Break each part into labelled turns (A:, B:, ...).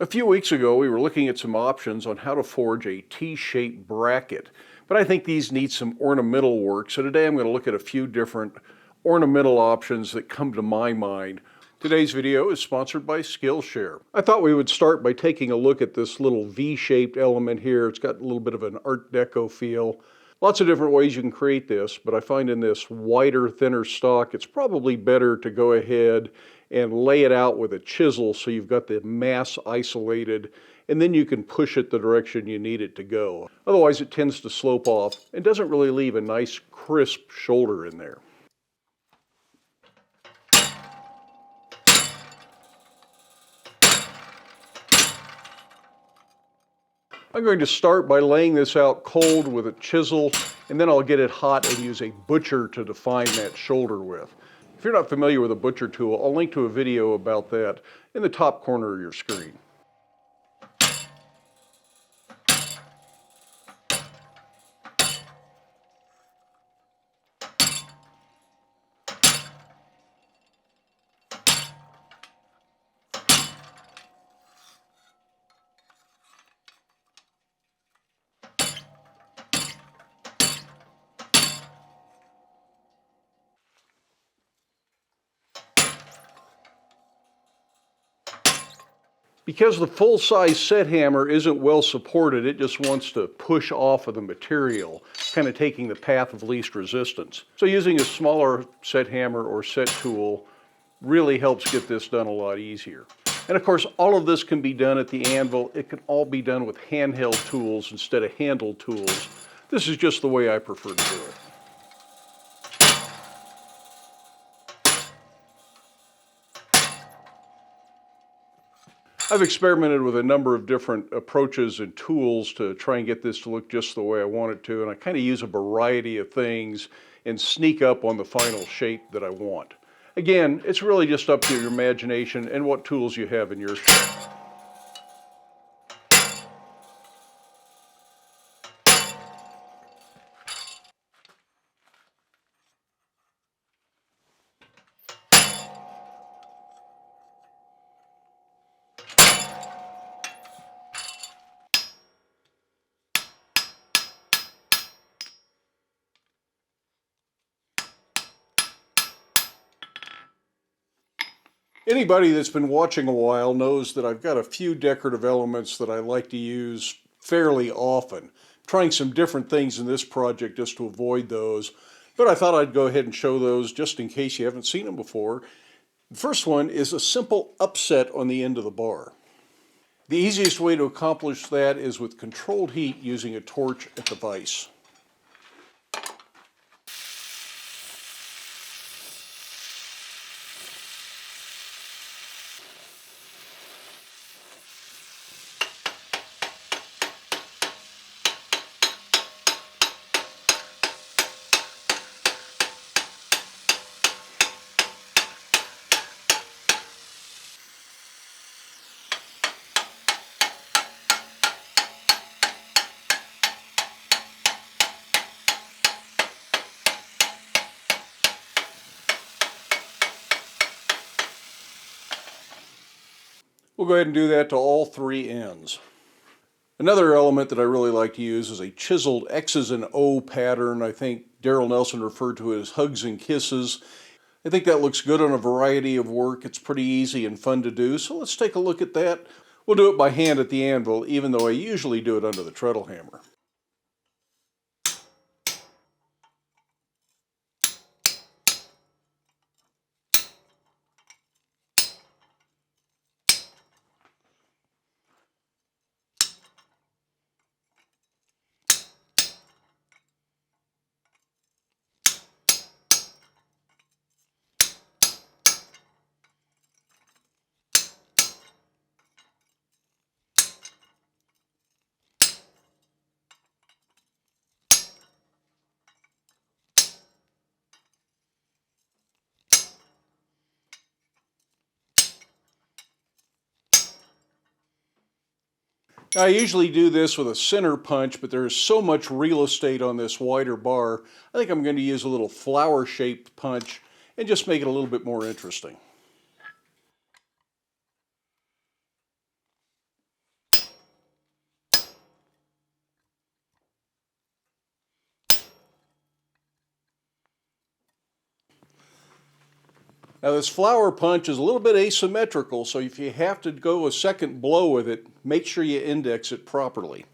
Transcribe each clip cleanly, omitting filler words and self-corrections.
A: A few weeks ago, we were looking at some options on how to forge a T-shaped bracket, but I think these need some ornamental work. So today I'm going to look at a few different ornamental options that come to my mind. Today's video is sponsored by Skillshare. I thought we would start by taking a look at this little V-shaped element here. It's got a little bit of an Art Deco feel. Lots of different ways you can create this, but I find in this wider, thinner stock, it's probably better to go ahead and lay it out with a chisel so you've got the mass isolated, and then you can push it the direction you need it to go. Otherwise it tends to slope off and doesn't really leave a nice crisp shoulder in there. I'm going to start by laying this out cold with a chisel, and then I'll get it hot and use a butcher to define that shoulder width. If you're not familiar with a butcher tool, I'll link to a video about that in the top corner of your screen. Because the full-size set hammer isn't well supported, it just wants to push off of the material, kind of taking the path of least resistance. So using a smaller set hammer or set tool really helps get this done a lot easier. And of course, all of this can be done at the anvil. It can all be done with handheld tools instead of handled tools. This is just the way I prefer to do it. I've experimented with a number of different approaches and tools to try and get this to look just the way I want it to, and I kind of use a variety of things and sneak up on the final shape that I want. Again, it's really just up to your imagination and what tools you have in your shop. Anybody that's been watching a while knows that I've got a few decorative elements that I like to use fairly often. I'm trying some different things in this project just to avoid those, but I thought I'd go ahead and show those just in case you haven't seen them before. The first one is a simple upset on the end of the bar. The easiest way to accomplish that is with controlled heat using a torch at the vise. We'll go ahead and do that to all three ends. Another element that I really like to use is a chiseled X's and O pattern. I think Daryl Nelson referred to it as hugs and kisses. I think that looks good on a variety of work. It's pretty easy and fun to do, so let's take a look at that. We'll do it by hand at the anvil, even though I usually do it under the treadle hammer. Now, I usually do this with a center punch, but there is so much real estate on this wider bar, I think I'm going to use a little flower-shaped punch and just make it a little bit more interesting. Now this flower punch is a little bit asymmetrical, so if you have to go a second blow with it, make sure you index it properly.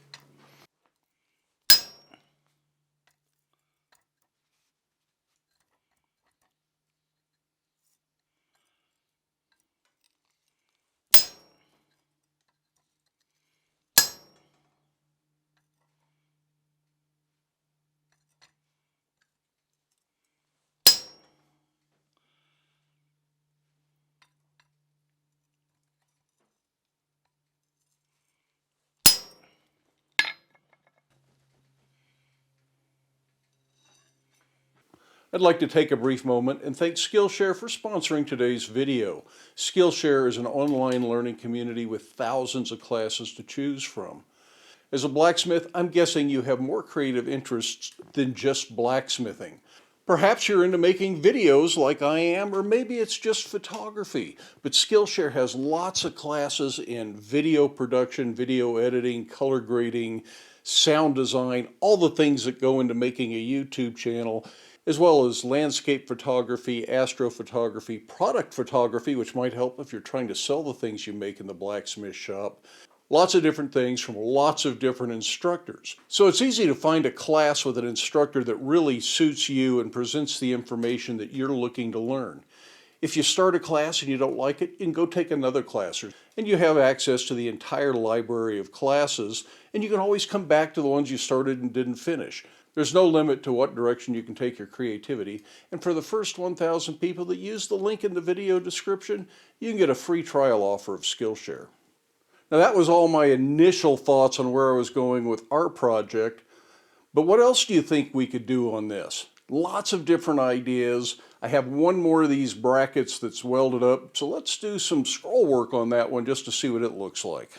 A: I'd like to take a brief moment and thank Skillshare for sponsoring today's video. Skillshare is an online learning community with thousands of classes to choose from. As a blacksmith, I'm guessing you have more creative interests than just blacksmithing. Perhaps you're into making videos like I am, or maybe it's just photography. But Skillshare has lots of classes in video production, video editing, color grading, sound design, all the things that go into making a YouTube channel, as well as landscape photography, astrophotography, product photography, which might help if you're trying to sell the things you make in the blacksmith shop. Lots of different things from lots of different instructors. So it's easy to find a class with an instructor that really suits you and presents the information that you're looking to learn. If you start a class and you don't like it, you can go take another class, and you have access to the entire library of classes, and you can always come back to the ones you started and didn't finish. There's no limit to what direction you can take your creativity, and for the first 1,000 people that use the link in the video description, you can get a free trial offer of Skillshare. Now that was all my initial thoughts on where I was going with our project, but what else do you think we could do on this? Lots of different ideas. I have one more of these brackets that's welded up, so let's do some scroll work on that one just to see what it looks like.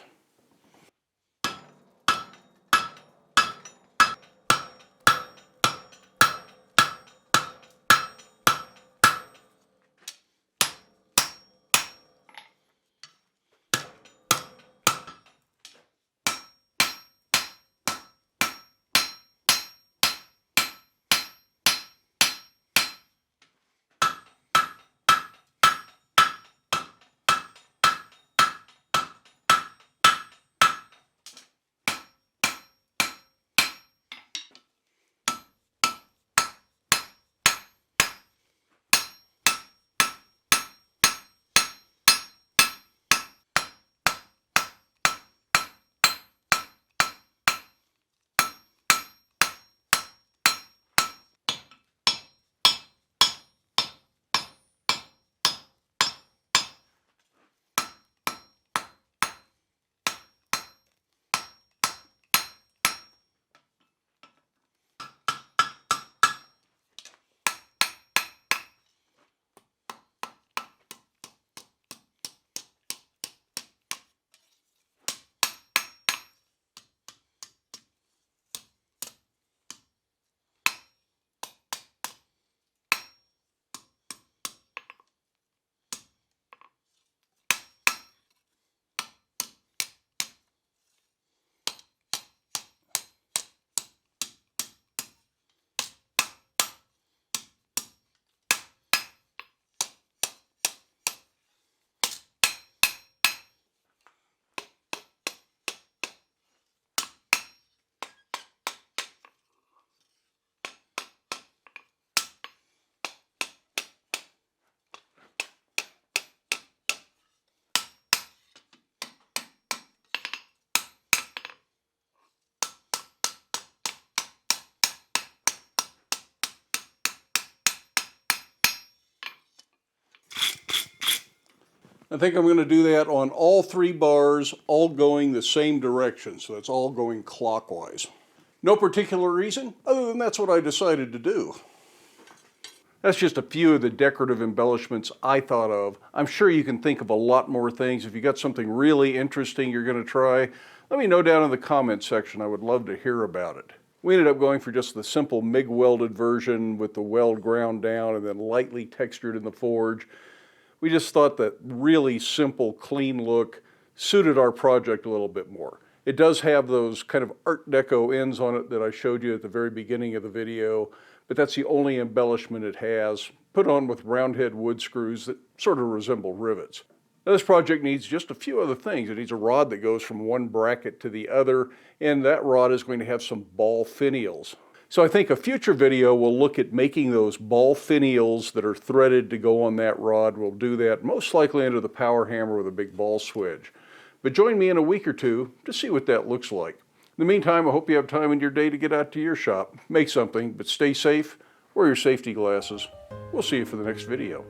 A: I think I'm going to do that on all three bars, all going the same direction, so it's all going clockwise. No particular reason, other than that's what I decided to do. That's just a few of the decorative embellishments I thought of. I'm sure you can think of a lot more things. If you got something really interesting you're going to try, let me know down in the comments section. I would love to hear about it. We ended up going for just the simple MIG welded version with the weld ground down and then lightly textured in the forge. We just thought that really simple, clean look suited our project a little bit more. It does have those kind of Art Deco ends on it that I showed you at the very beginning of the video, but that's the only embellishment it has. put on with round head wood screws that sort of resemble rivets. Now, this project needs just a few other things. It needs a rod that goes from one bracket to the other, and that rod is going to have some ball finials. So I think a future video will look at making those ball finials that are threaded to go on that rod. We'll do that most likely under the power hammer with a big ball switch. But join me in a week or two to see what that looks like. In the meantime, I hope you have time in your day to get out to your shop, make something, but stay safe, wear your safety glasses. We'll see you for the next video.